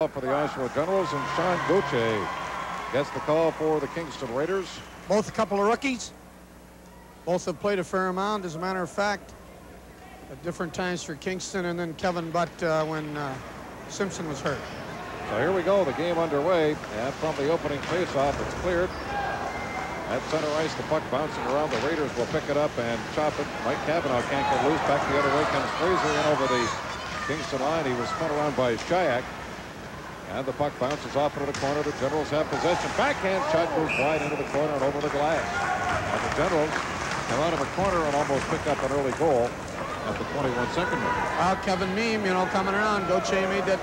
up for the Oshawa Generals, and Sean Gauthier gets the call for the Kingston Raiders. Both a couple of rookies. Both have played a fair amount, as a matter of fact, at different times for Kingston, and then Kevin Butt when Simpson was hurt. So here we go, the game underway, and from the opening faceoff, it's cleared. At center ice, the puck bouncing around. The Raiders will pick it up and chop it. Mike Cavanaugh can't get loose. Back the other way comes Fraser in over the Kingston line. He was spun around by Shayak. And the puck bounces off into the corner. The Generals have possession. Backhand shot goes wide into the corner and over the glass. And the Generals come out of the corner and almost pick up an early goal at the 21-second mark. Kevin Meem, coming around. Gauthier made that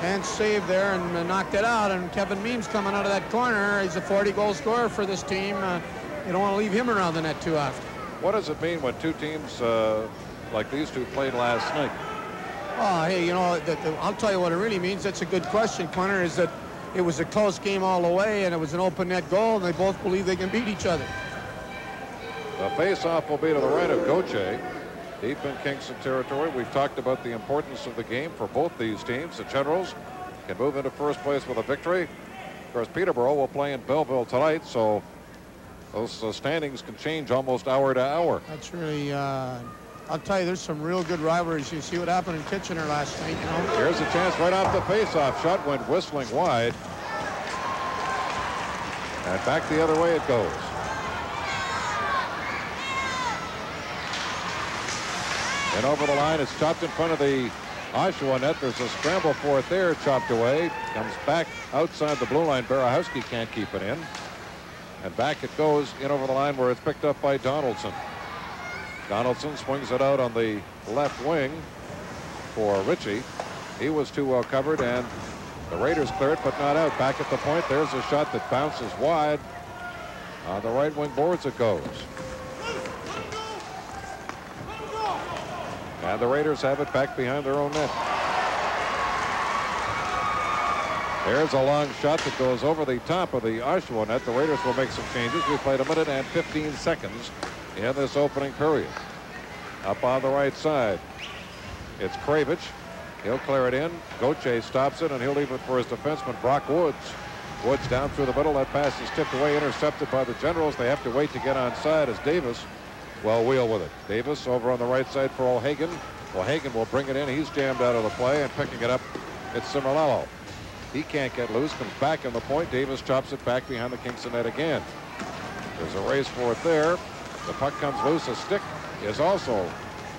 hand save there and knocked it out, and Kevin Meem's coming out of that corner. He's a 40-goal scorer for this team. You don't want to leave him around the net too often. What does it mean when two teams like these two played last night? Oh, hey, I'll tell you what it really means. That's a good question, Connor, is that it was a close game all the way, and it was an open net goal, and they both believe they can beat each other. The face-off will be to the right of Gauthier, deep in Kingston territory. We've talked about the importance of the game for both these teams. The Generals can move into first place with a victory. Of course, Peterborough will play in Belleville tonight, so those standings can change almost hour to hour. That's really, I'll tell you, there's some real good rivalries. You see what happened in Kitchener last night, Here's a chance right off the face-off. Shot went whistling wide. And back the other way it goes. And over the line, it's chopped in front of the Oshawa net. There's a scramble for it there, chopped away. Comes back outside the blue line. Barahowski can't keep it in. And back it goes in over the line where it's picked up by Donaldson. Donaldson swings it out on the left wing for Ritchie. He was too well covered, and the Raiders clear it, but not out. Back at the point, there's a shot that bounces wide. On the right wing boards it goes. And the Raiders have it back behind their own net. There's a long shot that goes over the top of the Oshawa net. The Raiders will make some changes. We played 1 minute and 15 seconds in this opening period. Up on the right side, it's Kravich. He'll clear it in. Gauthier stops it, and he'll leave it for his defenseman, Brock Woods. Woods down through the middle. That pass is tipped away, intercepted by the Generals. They have to wait to get onside as Davis will wheel with it. Davis over on the right side for O'Hagan. O'Hagan will bring it in. He's jammed out of the play, and picking it up, it's Cimarello. He can't get loose, comes back on the point. Davis chops it back behind the Kingston net again. There's a race for it there. The puck comes loose. A stick is also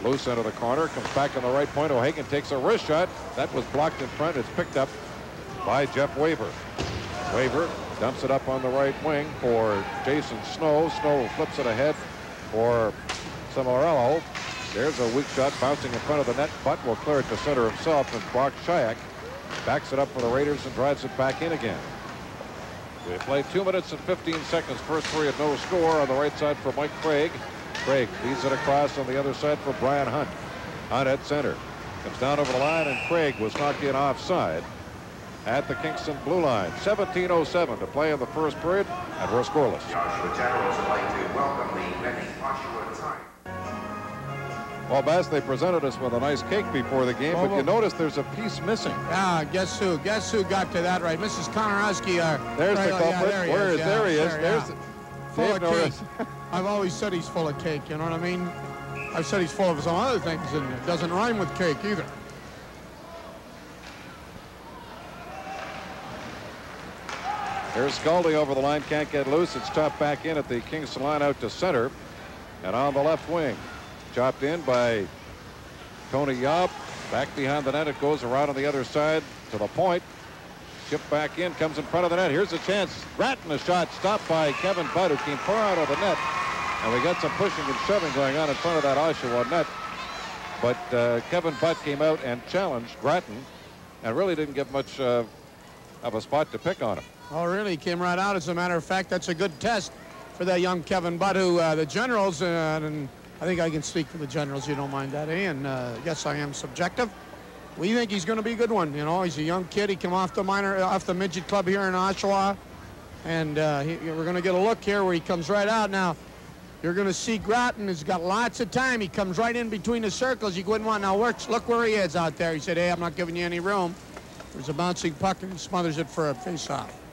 loose into the corner. Comes back on the right point. O'Hagan takes a wrist shot. That was blocked in front. It's picked up by Jeff Waver. Waver dumps it up on the right wing for Jason Snow. Snow flips it ahead for Cimarello. There's a weak shot bouncing in front of the net. Butt will clear it to center himself, and Brock Shayak backs it up for the Raiders and drives it back in again. We played 2 minutes and 15 seconds. First period, no score. On the right side for Mike Craig. Craig feeds it across on the other side for Brian Hunt. Hunt at center. Comes down over the line, and Craig was knocked in offside at the Kingston blue line. 17:07 to play in the first period, and we're scoreless. The Oshawa Generals would like to welcome the many Oshawa Tigers. Well, Bass, they presented us with a nice cake before the game, but you notice there's a piece missing. Yeah, guess who? Guess who got to that right? Mrs. Konorowski. There's right, the culprit. Yeah, there he is. There's full of cake. I've always said he's full of cake, you know what I mean? I've said he's full of some other things, and it doesn't rhyme with cake either. Here's Scaldi over the line, can't get loose. It's chopped back in at the Kingston line out to center. And on the left wing, chopped in by Tony Yob. Back behind the net, it goes around on the other side to the point. Chipped back in, comes in front of the net. Here's a chance. Ratton a shot stopped by Kevin Butt, who came far out of the net. And we got some pushing and shoving going on in front of that Oshawa net. But Kevin Butt came out and challenged Grattan and really didn't get much of a spot to pick on him. Oh, really? He came right out. As a matter of fact, that's a good test for that young Kevin Butt, who the Generals, and I think I can speak for the Generals, you don't mind that, eh? And yes, I am subjective. We think he's going to be a good one. You know, he's a young kid. He came off the midget club here in Oshawa. And we're going to get a look here where he comes right out. Now, you're going to see Grattan has got lots of time. He comes right in between the circles. You wouldn't want, now look where he is out there. He said, hey, I'm not giving you any room. There's a bouncing puck, and he smothers it for a face-off.